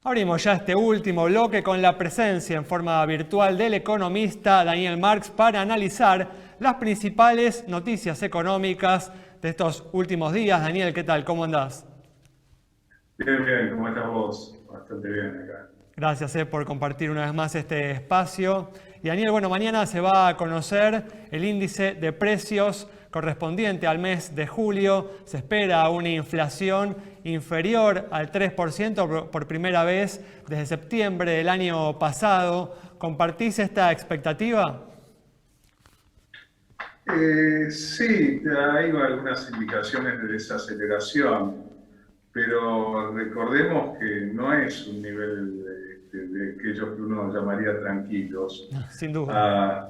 Abrimos ya este último bloque con la presencia en forma virtual del economista Daniel Marx para analizar las principales noticias económicas de estos últimos días. Daniel, ¿qué tal? ¿Cómo andás? Bien, bien, ¿cómo estás vos? Bastante bien acá. Gracias por compartir una vez más este espacio. Y Daniel, bueno, mañana se va a conocer el índice de precios correspondiente al mes de julio. Se espera una inflación inferior al 3% por primera vez desde septiembre del año pasado. ¿Compartís esta expectativa? Sí, hay algunas indicaciones de desaceleración, pero recordemos que no es un nivel de aquellos que uno llamaría tranquilos. Sin duda. Ah,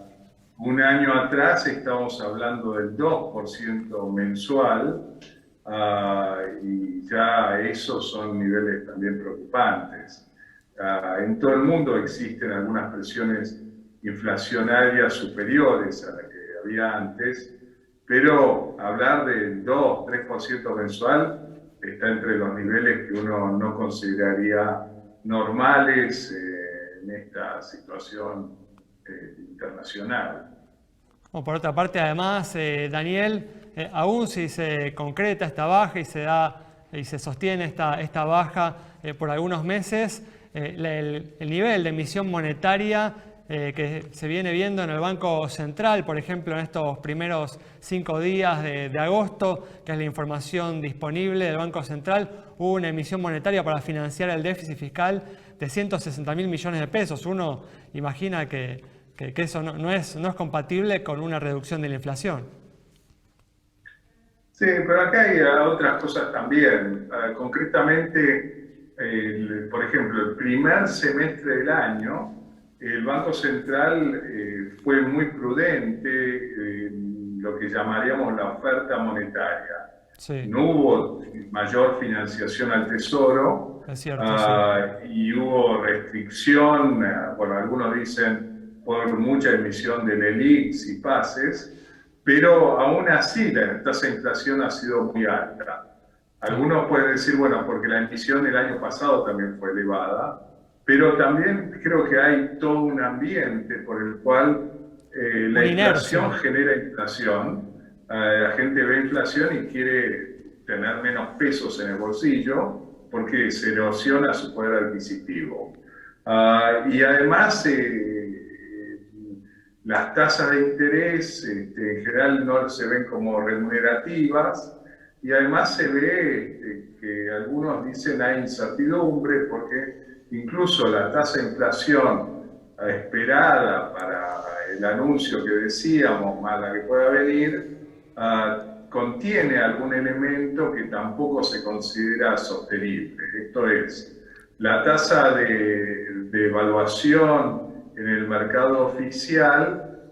un año atrás estábamos hablando del 2% mensual, y ya esos son niveles también preocupantes. En todo el mundo existen algunas presiones inflacionarias superiores a las que había antes, pero hablar del 2-3% mensual está entre los niveles que uno no consideraría normales en esta situación internacional. Bueno, por otra parte, además, Daniel, aún si se concreta esta baja y se da y se sostiene esta baja por algunos meses, el nivel de emisión monetaria que se viene viendo en el Banco Central, por ejemplo, en estos primeros 5 días de agosto, que es la información disponible del Banco Central, hubo una emisión monetaria para financiar el déficit fiscal de 160.000 millones de pesos. Uno imagina que eso no es compatible con una reducción de la inflación. Sí, pero acá hay otras cosas también. Concretamente, por ejemplo, el primer semestre del año, el Banco Central fue muy prudente en lo que llamaríamos la oferta monetaria. Sí, No hubo mayor financiación al Tesoro, es cierto, sí. y hubo restricción, bueno, algunos dicen por mucha emisión de LELIQs y pases, pero aún así la tasa de inflación ha sido muy alta. Algunos pueden decir, bueno, porque la emisión el año pasado también fue elevada, pero también creo que hay todo un ambiente por el cual la Una inflación inercia. genera inflación. La gente ve inflación y quiere tener menos pesos en el bolsillo porque se erosiona su poder adquisitivo. Y además, las tasas de interés en general no se ven como remunerativas, y además se ve que algunos dicen hay incertidumbre porque incluso la tasa de inflación esperada para el anuncio que decíamos, más la que pueda venir, contiene algún elemento que tampoco se considera sostenible. Esto es, la tasa de evaluación en el mercado oficial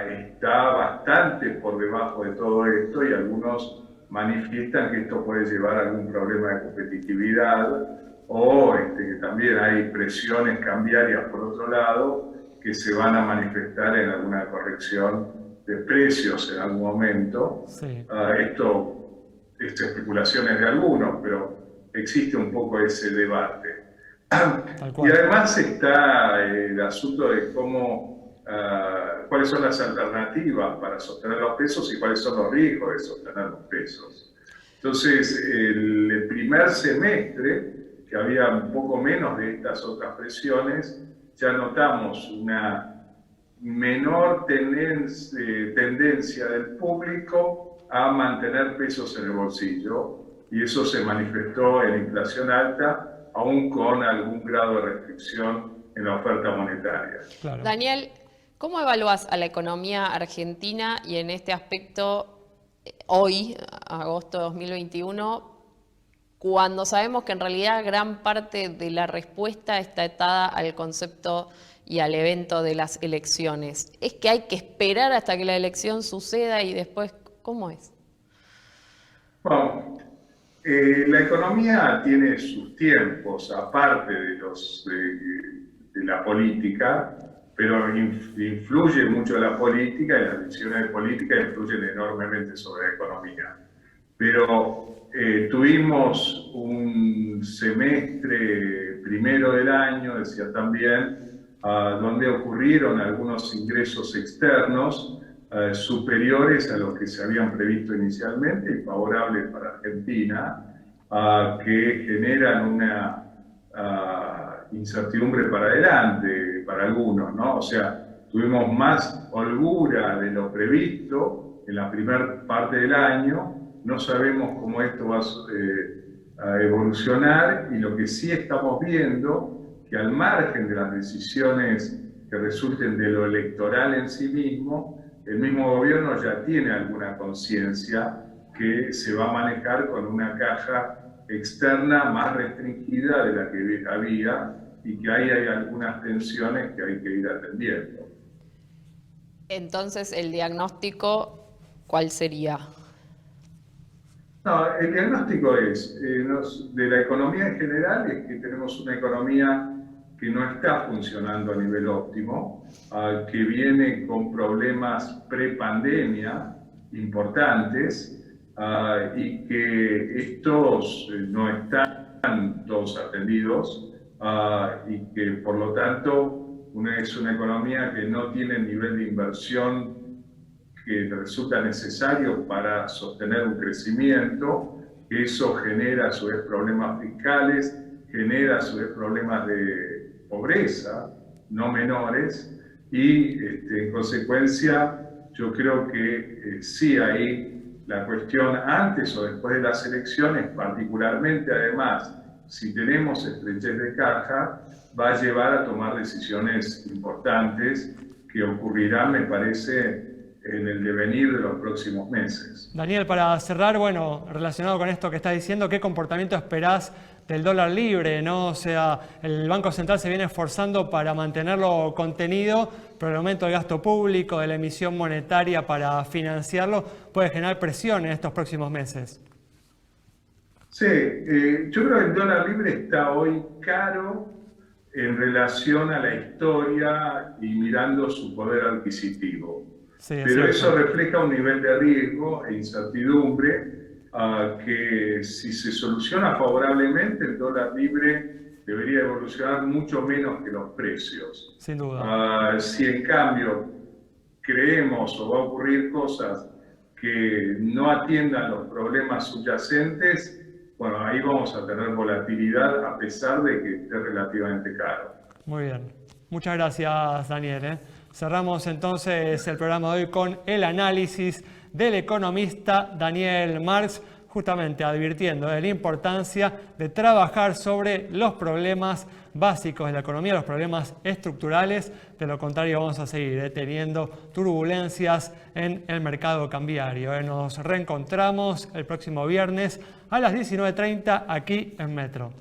está bastante por debajo de todo esto, y algunos manifiestan que esto puede llevar a algún problema de competitividad, o que también hay presiones cambiarias por otro lado que se van a manifestar en alguna corrección de precios en algún momento. Sí, Esto es especulaciones de algunos, pero existe un poco ese debate. tal Y cual. además está el asunto de cuáles son las alternativas para sostener los pesos y cuáles son los riesgos de sostener los pesos. Entonces, el primer semestre, que había un poco menos de estas otras presiones, ya notamos una menor tendencia del público a mantener pesos en el bolsillo, y eso se manifestó en inflación alta, aún con algún grado de restricción en la oferta monetaria. Claro. Daniel, ¿cómo evalúas a la economía argentina y en este aspecto hoy, agosto de 2021, cuando sabemos que en realidad gran parte de la respuesta está atada al concepto y al evento de las elecciones? ¿Es que hay que esperar hasta que la elección suceda y después cómo es? Bueno, la economía tiene sus tiempos, aparte de la política, pero influye mucho la política, y las decisiones de política influyen enormemente sobre la economía. Pero tuvimos un semestre primero del año, decía también, donde ocurrieron algunos ingresos externos superiores a los que se habían previsto inicialmente y favorables para Argentina, que generan una incertidumbre para adelante para algunos, ¿no? O sea, tuvimos más holgura de lo previsto en la primera parte del año, no sabemos cómo esto va a evolucionar, y lo que sí estamos viendo, que al margen de las decisiones que resulten de lo electoral en sí mismo, el mismo gobierno ya tiene alguna conciencia que se va a manejar con una caja externa más restringida de la que había, y que ahí hay algunas tensiones que hay que ir atendiendo. Entonces, el diagnóstico, ¿cuál sería? No, el diagnóstico es, de la economía en general, es que tenemos una economía que no está funcionando a nivel óptimo, que viene con problemas pre-pandemia importantes, y que estos no están todos atendidos, y que por lo tanto es una economía que no tiene el nivel de inversión que resulta necesario para sostener un crecimiento. Eso genera a su vez problemas fiscales, genera a su vez problemas de pobreza, no menores, y en consecuencia yo creo que sí hay la cuestión antes o después de las elecciones, particularmente además si tenemos estrechez de caja, va a llevar a tomar decisiones importantes que ocurrirán, me parece, en el devenir de los próximos meses. Daniel, para cerrar, bueno, relacionado con esto que estás diciendo, ¿qué comportamiento esperás del dólar libre, ¿no? O sea, el Banco Central se viene esforzando para mantenerlo contenido, pero el aumento del gasto público, de la emisión monetaria para financiarlo, puede generar presión en estos próximos meses. Sí, yo creo que el dólar libre está hoy caro en relación a la historia y mirando su poder adquisitivo. Sí, pero eso refleja un nivel de riesgo e incertidumbre que, si se soluciona favorablemente, el dólar libre debería evolucionar mucho menos que los precios. Sin duda. Si en cambio creemos o va a ocurrir cosas que no atiendan los problemas subyacentes, bueno, ahí vamos a tener volatilidad a pesar de que esté relativamente caro. Muy bien. Muchas gracias, Daniel. Cerramos entonces el programa de hoy con el análisis del economista Daniel Marx, justamente advirtiendo de la importancia de trabajar sobre los problemas básicos de la economía, los problemas estructurales. De lo contrario, vamos a seguir teniendo turbulencias en el mercado cambiario. Nos reencontramos el próximo viernes a las 19:30 aquí en Metro.